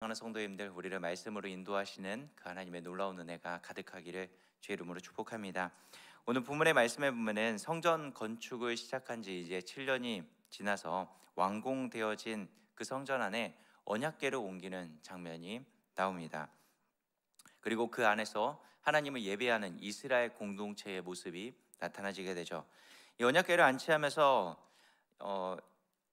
사랑하는 성도님들, 우리를 말씀으로 인도하시는 그 하나님의 놀라운 은혜가 가득하기를 주의 이름으로 축복합니다. 오늘 본문의 말씀에 보면은 성전 건축을 시작한 지 이제 7년이 지나서 완공되어진 그 성전 안에 언약궤를 옮기는 장면이 나옵니다. 그리고 그 안에서 하나님을 예배하는 이스라엘 공동체의 모습이 나타나지게 되죠. 이 언약궤를 안치하면서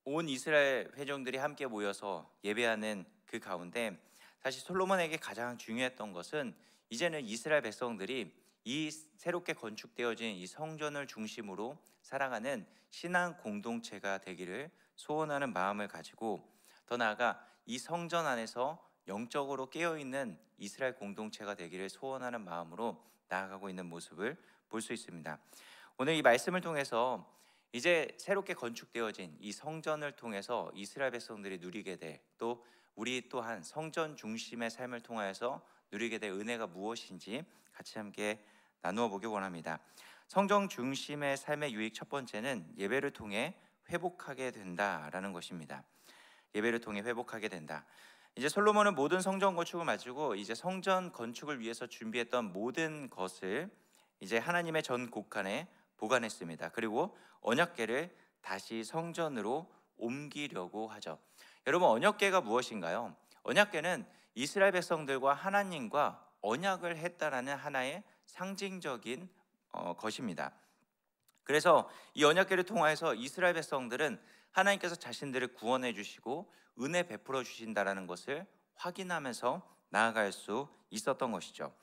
온 이스라엘 회중들이 함께 모여서 예배하는 그 가운데 사실 솔로몬에게 가장 중요했던 것은 이제는 이스라엘 백성들이 이 새롭게 건축되어진 이 성전을 중심으로 살아가는 신앙 공동체가 되기를 소원하는 마음을 가지고, 더 나아가 이 성전 안에서 영적으로 깨어있는 이스라엘 공동체가 되기를 소원하는 마음으로 나아가고 있는 모습을 볼 수 있습니다. 오늘 이 말씀을 통해서 이제 새롭게 건축되어진 이 성전을 통해서 이스라엘 백성들이 누리게 될, 또 우리 또한 성전 중심의 삶을 통하여서 누리게 될 은혜가 무엇인지 같이 함께 나누어 보기 원합니다. 성전 중심의 삶의 유익 첫 번째는 예배를 통해 회복하게 된다라는 것입니다. 예배를 통해 회복하게 된다. 이제 솔로몬은 모든 성전 건축을 마치고 이제 성전 건축을 위해서 준비했던 모든 것을 이제 하나님의 전 곳간에 보관했습니다. 그리고 언약궤를 다시 성전으로 옮기려고 하죠. 여러분, 언약궤가 무엇인가요? 언약궤는 이스라엘 백성들과 하나님과 언약을 했다라는 하나의 상징적인 것입니다. 그래서 이 언약궤를 통하여서 이스라엘 백성들은 하나님께서 자신들을 구원해 주시고 은혜 베풀어 주신다라는 것을 확인하면서 나아갈 수 있었던 것이죠.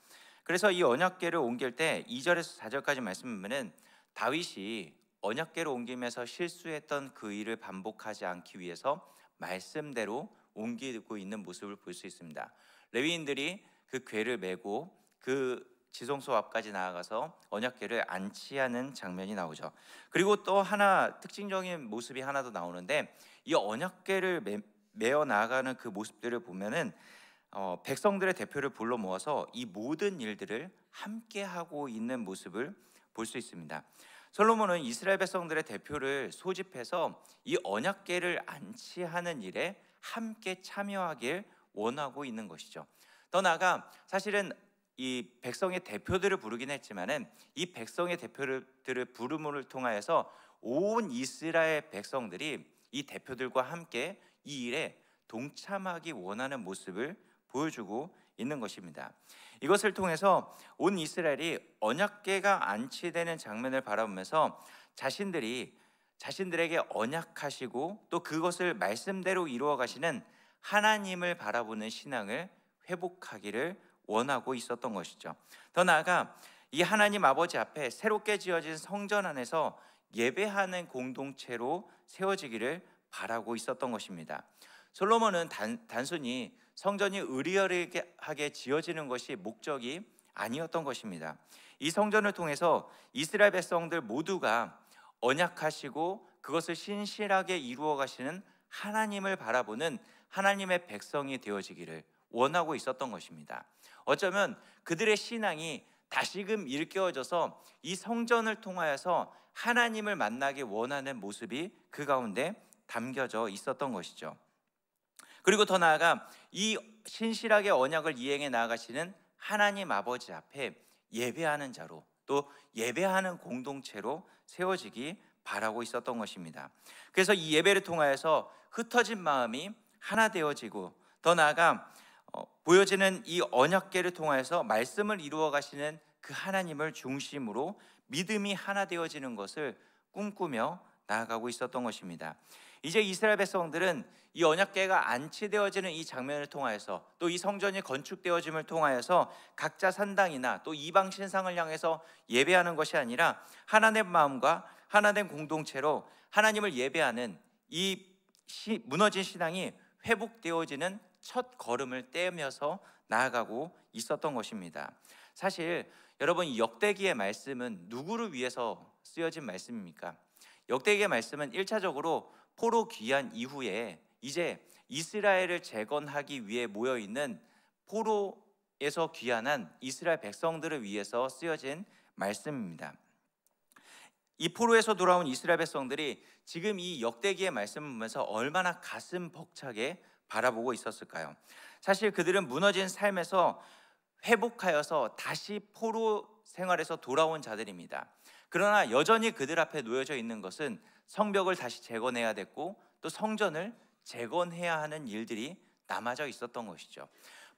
그래서 이 언약궤를 옮길 때 2절에서 4절까지 말씀 보면은 다윗이 언약궤를 옮기면서 실수했던 그 일을 반복하지 않기 위해서 말씀대로 옮기고 있는 모습을 볼 수 있습니다. 레위인들이 그 궤를 메고 그 지성소 앞까지 나아가서 언약궤를 안치하는 장면이 나오죠. 그리고 또 하나 특징적인 모습이 하나 더 나오는데, 이 언약궤를 메어 나아가는 그 모습들을 보면은 백성들의 대표를 불러 모아서 이 모든 일들을 함께 하고 있는 모습을 볼 수 있습니다. 솔로몬은 이스라엘 백성들의 대표를 소집해서 이 언약궤를 안치하는 일에 함께 참여하길 원하고 있는 것이죠. 더 나아가 사실은 이 백성의 대표들을 부르긴 했지만은 이 백성의 대표들을 부름을 통하여서 온 이스라엘 백성들이 이 대표들과 함께 이 일에 동참하기 원하는 모습을 보여주고 있는 것입니다. 이것을 통해서 온 이스라엘이 언약궤가 안치되는 장면을 바라보면서 자신들에게 언약하시고 또 그것을 말씀대로 이루어 가시는 하나님을 바라보는 신앙을 회복하기를 원하고 있었던 것이죠. 더 나아가 이 하나님 아버지 앞에 새롭게 지어진 성전 안에서 예배하는 공동체로 세워지기를 바라고 있었던 것입니다. 솔로몬은 단순히 성전이 의리하게 지어지는 것이 목적이 아니었던 것입니다. 이 성전을 통해서 이스라엘 백성들 모두가 언약하시고 그것을 신실하게 이루어 가시는 하나님을 바라보는 하나님의 백성이 되어지기를 원하고 있었던 것입니다. 어쩌면 그들의 신앙이 다시금 일깨워져서 이 성전을 통하여서 하나님을 만나기 원하는 모습이 그 가운데 담겨져 있었던 것이죠. 그리고 더 나아가 이 신실하게 언약을 이행해 나아가시는 하나님 아버지 앞에 예배하는 자로, 또 예배하는 공동체로 세워지기 바라고 있었던 것입니다. 그래서 이 예배를 통하여서 흩어진 마음이 하나 되어지고, 더 나아가 보여지는 이 언약궤를 통하여서 말씀을 이루어 가시는 그 하나님을 중심으로 믿음이 하나 되어지는 것을 꿈꾸며 나아가고 있었던 것입니다. 이제 이스라엘 백성들은 이 언약궤가 안치되어지는 이 장면을 통하여서, 또 이 성전이 건축되어짐을 통하여서 각자 산당이나 또 이방 신상을 향해서 예배하는 것이 아니라 하나된 마음과 하나된 공동체로 하나님을 예배하는 이 무너진 신앙이 회복되어지는 첫 걸음을 떼면서 나아가고 있었던 것입니다. 사실 여러분, 이 역대기의 말씀은 누구를 위해서 쓰여진 말씀입니까? 역대기의 말씀은 1차적으로 포로 귀환 이후에 이제 이스라엘을 재건하기 위해 모여있는 포로에서 귀환한 이스라엘 백성들을 위해서 쓰여진 말씀입니다. 이 포로에서 돌아온 이스라엘 백성들이 지금 이 역대기의 말씀을 보면서 얼마나 가슴 벅차게 바라보고 있었을까요? 사실 그들은 무너진 삶에서 회복하여서 다시 포로 생활에서 돌아온 자들입니다. 그러나 여전히 그들 앞에 놓여져 있는 것은 성벽을 다시 재건해야 됐고 또 성전을 재건해야 하는 일들이 남아져 있었던 것이죠.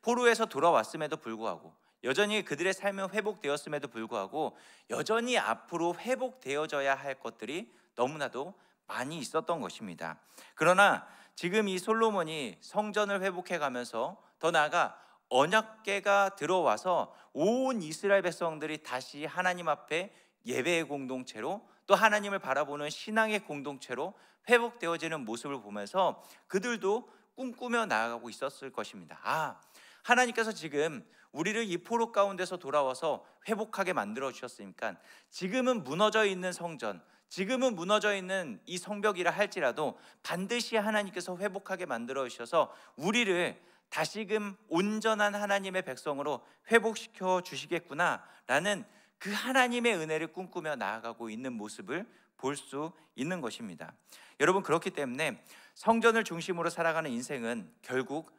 포로에서 돌아왔음에도 불구하고, 여전히 그들의 삶은 회복되었음에도 불구하고 여전히 앞으로 회복되어져야 할 것들이 너무나도 많이 있었던 것입니다. 그러나 지금 이 솔로몬이 성전을 회복해 가면서, 더 나아가 언약궤가 들어와서 온 이스라엘 백성들이 다시 하나님 앞에 예배의 공동체로, 또 하나님을 바라보는 신앙의 공동체로 회복되어지는 모습을 보면서 그들도 꿈꾸며 나아가고 있었을 것입니다. 하나님께서 지금 우리를 이 포로 가운데서 돌아와서 회복하게 만들어 주셨으니까 지금은 무너져 있는 성전, 지금은 무너져 있는 이 성벽이라 할지라도 반드시 하나님께서 회복하게 만들어 주셔서 우리를 다시금 온전한 하나님의 백성으로 회복시켜 주시겠구나라는 그 하나님의 은혜를 꿈꾸며 나아가고 있는 모습을 볼 수 있는 것입니다. 여러분, 그렇기 때문에 성전을 중심으로 살아가는 인생은 결국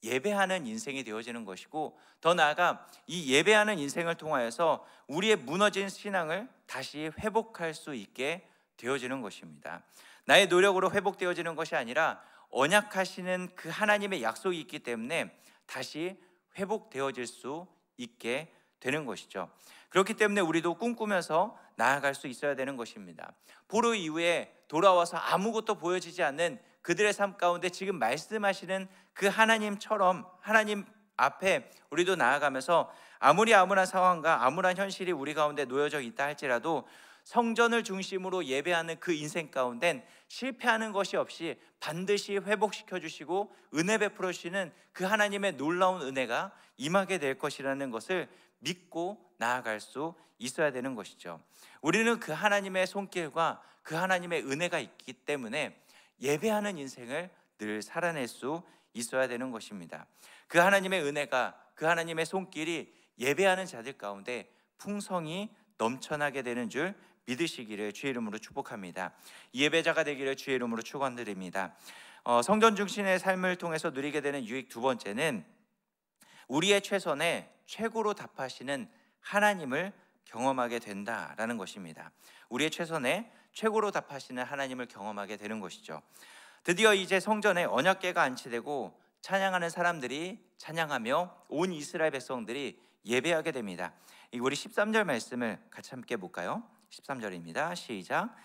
예배하는 인생이 되어지는 것이고, 더 나아가 이 예배하는 인생을 통하여서 우리의 무너진 신앙을 다시 회복할 수 있게 되어지는 것입니다. 나의 노력으로 회복되어지는 것이 아니라 언약하시는 그 하나님의 약속이 있기 때문에 다시 회복되어질 수 있게 되는 것이죠. 그렇기 때문에 우리도 꿈꾸면서 나아갈 수 있어야 되는 것입니다. 포로 이후에 돌아와서 아무것도 보여지지 않는 그들의 삶 가운데 지금 말씀하시는 그 하나님처럼 하나님 앞에 우리도 나아가면서 아무리 암울한 상황과 암울한 현실이 우리 가운데 놓여져 있다 할지라도 성전을 중심으로 예배하는 그 인생 가운데는 실패하는 것이 없이 반드시 회복시켜 주시고 은혜 베풀어 주시는 그 하나님의 놀라운 은혜가 임하게 될 것이라는 것을 믿고 나아갈 수 있어야 되는 것이죠. 우리는 그 하나님의 손길과 그 하나님의 은혜가 있기 때문에 예배하는 인생을 늘 살아낼 수 있어야 되는 것입니다. 그 하나님의 은혜가, 그 하나님의 손길이 예배하는 자들 가운데 풍성이 넘쳐나게 되는 줄 믿으시기를 주의 이름으로 축복합니다. 예배자가 되기를 주의 이름으로 축원드립니다. 성전 중심의 삶을 통해서 누리게 되는 유익 두 번째는 우리의 최선에 최고로 답하시는 하나님을 경험하게 된다라는 것입니다. 우리의 최선에 최고로 답하시는 하나님을 경험하게 되는 것이죠. 드디어 이제 성전에 언약궤가 안치되고 찬양하는 사람들이 찬양하며 온 이스라엘 백성들이 예배하게 됩니다. 우리 13절 말씀을 같이 함께 볼까요? 13절입니다. 시작.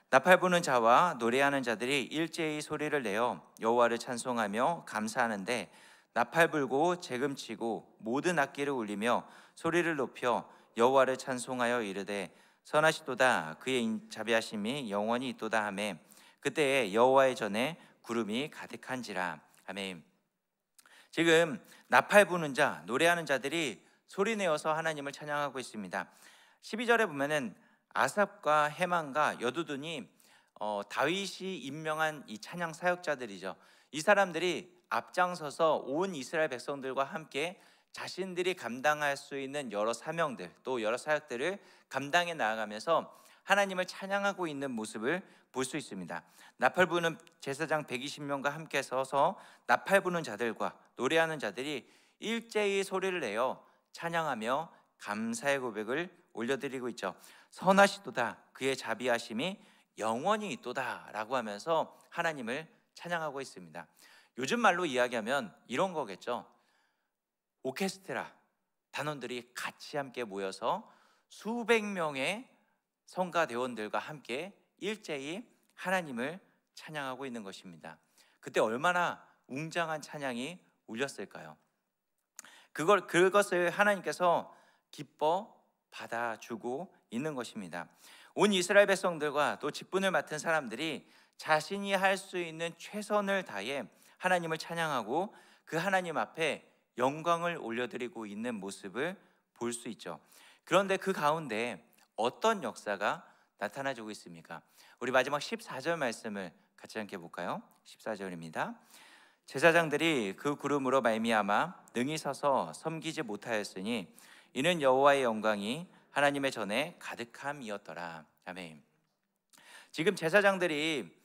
나팔 부는 자와 노래하는 자들이 일제히 소리를 내어 여호와를 찬송하며 감사하는데, 나팔 불고 재금치고 모든 악기를 울리며 소리를 높여 여호와를 찬송하여 이르되 선하시도다, 그의 자비하심이 영원히 있도다 하매 그때에 여호와의 전에 구름이 가득한지라. 아멘. 지금 나팔 부는 자, 노래하는 자들이 소리내어서 하나님을 찬양하고 있습니다. 12절에 보면은 아삽과 헤만과 여두둔이 다윗이 임명한 이 찬양 사역자들이죠. 이 사람들이 앞장서서 온 이스라엘 백성들과 함께 자신들이 감당할 수 있는 여러 사명들, 또 여러 사역들을 감당해 나아가면서 하나님을 찬양하고 있는 모습을 볼 수 있습니다. 나팔 부는 제사장 120명과 함께 서서 나팔 부는 자들과 노래하는 자들이 일제히 소리를 내어 찬양하며 감사의 고백을 올려드리고 있죠. 선하시도다, 그의 자비하심이 영원히 있도다 라고 하면서 하나님을 찬양하고 있습니다. 요즘 말로 이야기하면 이런 거겠죠. 오케스트라 단원들이 같이 함께 모여서 수백 명의 성가대원들과 함께 일제히 하나님을 찬양하고 있는 것입니다. 그때 얼마나 웅장한 찬양이 울렸을까요? 그것을 하나님께서 기뻐 받아주고 있는 것입니다. 온 이스라엘 백성들과 또 직분을 맡은 사람들이 자신이 할 수 있는 최선을 다해 하나님을 찬양하고 그 하나님 앞에 영광을 올려드리고 있는 모습을 볼 수 있죠. 그런데 그 가운데 어떤 역사가 나타나고 있습니까? 우리 마지막 14절 말씀을 같이 함께 볼까요? 14절입니다. 제사장들이 그 구름으로 말미암아 능히 서서 섬기지 못하였으니 이는 여호와의 영광이 하나님의 전에 가득함이었더라. 아멘. 지금 제사장들이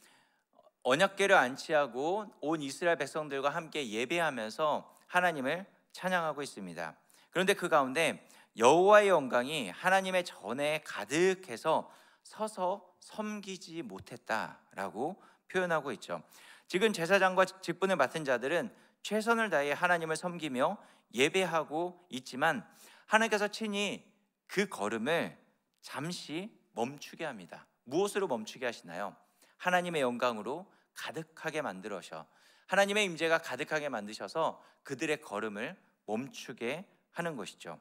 언약궤를 안치하고 온 이스라엘 백성들과 함께 예배하면서 하나님을 찬양하고 있습니다. 그런데 그 가운데 여호와의 영광이 하나님의 전에 가득해서 서서 섬기지 못했다라고 표현하고 있죠. 지금 제사장과 직분을 맡은 자들은 최선을 다해 하나님을 섬기며 예배하고 있지만 하나님께서 친히 그 걸음을 잠시 멈추게 합니다. 무엇으로 멈추게 하시나요? 하나님의 영광으로 가득하게 만들어서 하나님의 임재가 가득하게 만드셔서 그들의 걸음을 멈추게 하는 것이죠.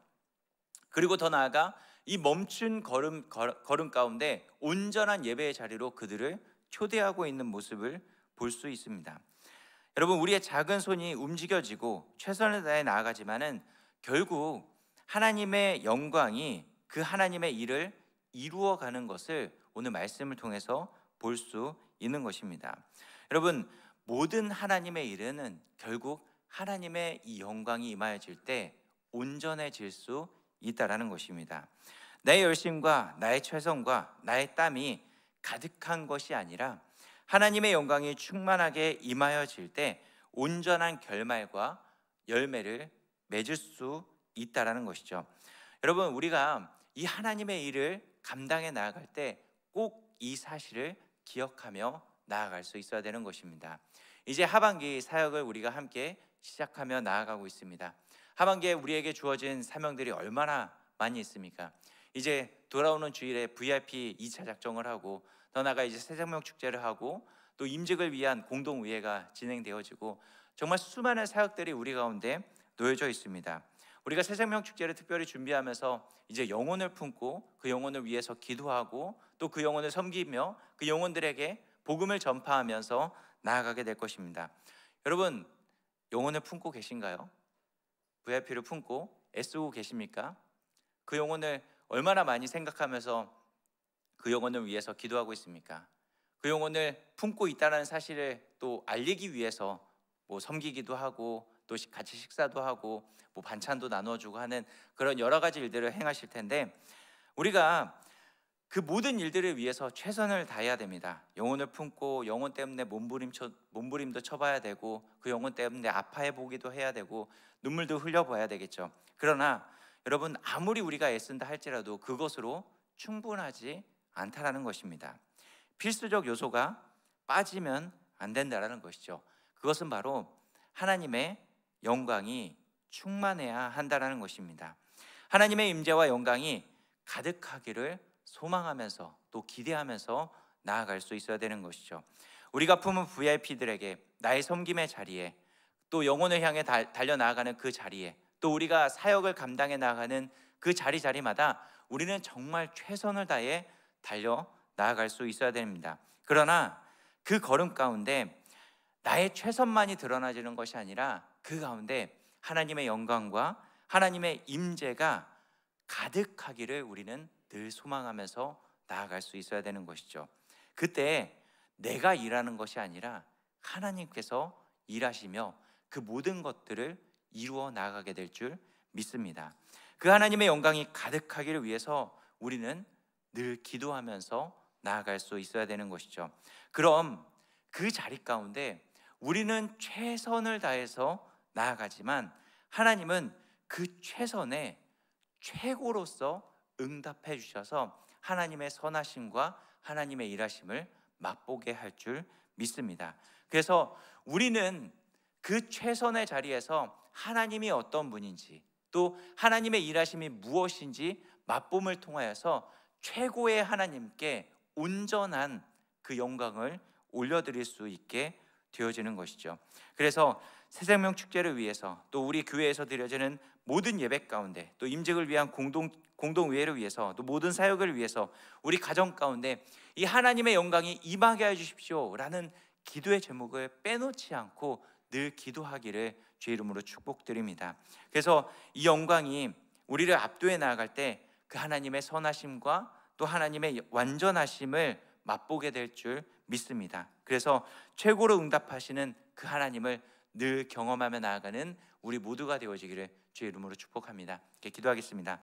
그리고 더 나아가 이 멈춘 걸음 가운데 온전한 예배의 자리로 그들을 초대하고 있는 모습을 볼 수 있습니다. 여러분, 우리의 작은 손이 움직여지고 최선을 다해 나아가지만은 결국 하나님의 영광이 그 하나님의 일을 이루어가는 것을 오늘 말씀을 통해서 볼 수 있는 것입니다. 여러분, 모든 하나님의 일은 결국 하나님의 이 영광이 임하여질 때 온전해질 수 있다라는 것입니다. 나의 열심과 나의 최선과 나의 땀이 가득한 것이 아니라 하나님의 영광이 충만하게 임하여질 때 온전한 결말과 열매를 맺을 수 있다라는 것이죠. 여러분, 우리가 이 하나님의 일을 감당해 나아갈 때 꼭 이 사실을 기억하며 나아갈 수 있어야 되는 것입니다. 이제 하반기 사역을 우리가 함께 시작하며 나아가고 있습니다. 하반기에 우리에게 주어진 사명들이 얼마나 많이 있습니까? 이제 돌아오는 주일에 VIP 2차 작정을 하고 더 나아가 이제 새생명 축제를 하고 또 임직을 위한 공동의회가 진행되어지고 정말 수많은 사역들이 우리 가운데 놓여져 있습니다. 우리가 새생명 축제를 특별히 준비하면서 이제 영혼을 품고 그 영혼을 위해서 기도하고 또 그 영혼을 섬기며 그 영혼들에게 복음을 전파하면서 나아가게 될 것입니다. 여러분, 영혼을 품고 계신가요? VIP를 품고 애쓰고 계십니까? 그 영혼을 얼마나 많이 생각하면서 그 영혼을 위해서 기도하고 있습니까? 그 영혼을 품고 있다는 사실을 또 알리기 위해서 섬기기도 하고 또 같이 식사도 하고 반찬도 나눠주고 하는 그런 여러 가지 일들을 행하실 텐데 우리가 그 모든 일들을 위해서 최선을 다해야 됩니다. 영혼을 품고 영혼 때문에 몸부림도 쳐봐야 되고 그 영혼 때문에 아파해 보기도 해야 되고 눈물도 흘려봐야 되겠죠. 그러나 여러분, 아무리 우리가 애쓴다 할지라도 그것으로 충분하지 않다라는 것입니다. 필수적 요소가 빠지면 안 된다라는 것이죠. 그것은 바로 하나님의 영광이 충만해야 한다라는 것입니다. 하나님의 임재와 영광이 가득하기를 소망하면서 또 기대하면서 나아갈 수 있어야 되는 것이죠. 우리가 품은 VIP들에게 나의 섬김의 자리에 또 영혼을 향해 달려 나아가는 그 자리에 또 우리가 사역을 감당해 나아가는 그 자리마다 우리는 정말 최선을 다해 달려 나아갈 수 있어야 됩니다. 그러나 그 걸음 가운데 나의 최선만이 드러나지는 것이 아니라 그 가운데 하나님의 영광과 하나님의 임재가 가득하기를 우리는 늘 소망하면서 나아갈 수 있어야 되는 것이죠. 그때 내가 일하는 것이 아니라 하나님께서 일하시며 그 모든 것들을 이루어 나가게 될 줄 믿습니다. 그 하나님의 영광이 가득하기를 위해서 우리는 늘 기도하면서 나아갈 수 있어야 되는 것이죠. 그럼 그 자리 가운데 우리는 최선을 다해서 나아가지만 하나님은 그 최선에 최고로서 응답해 주셔서 하나님의 선하심과 하나님의 일하심을 맛보게 할 줄 믿습니다. 그래서 우리는 그 최선의 자리에서 하나님이 어떤 분인지 또 하나님의 일하심이 무엇인지 맛봄을 통하여서 최고의 하나님께 온전한 그 영광을 올려드릴 수 있게 되어지는 것이죠. 그래서 새생명 축제를 위해서 또 우리 교회에서 드려지는 모든 예배 가운데 또 임직을 위한 공동의회를 위해서 또 모든 사역을 위해서 우리 가정 가운데 이 하나님의 영광이 임하게 해주십시오 라는 기도의 제목을 빼놓지 않고 늘 기도하기를 주의 이름으로 축복드립니다. 그래서 이 영광이 우리를 압도해 나아갈 때 그 하나님의 선하심과 또 하나님의 완전하심을 맛보게 될 줄 믿습니다. 그래서 최고로 응답하시는 그 하나님을 늘 경험하며 나아가는 우리 모두가 되어지기를 주의 이름으로 축복합니다. 이렇게 기도하겠습니다.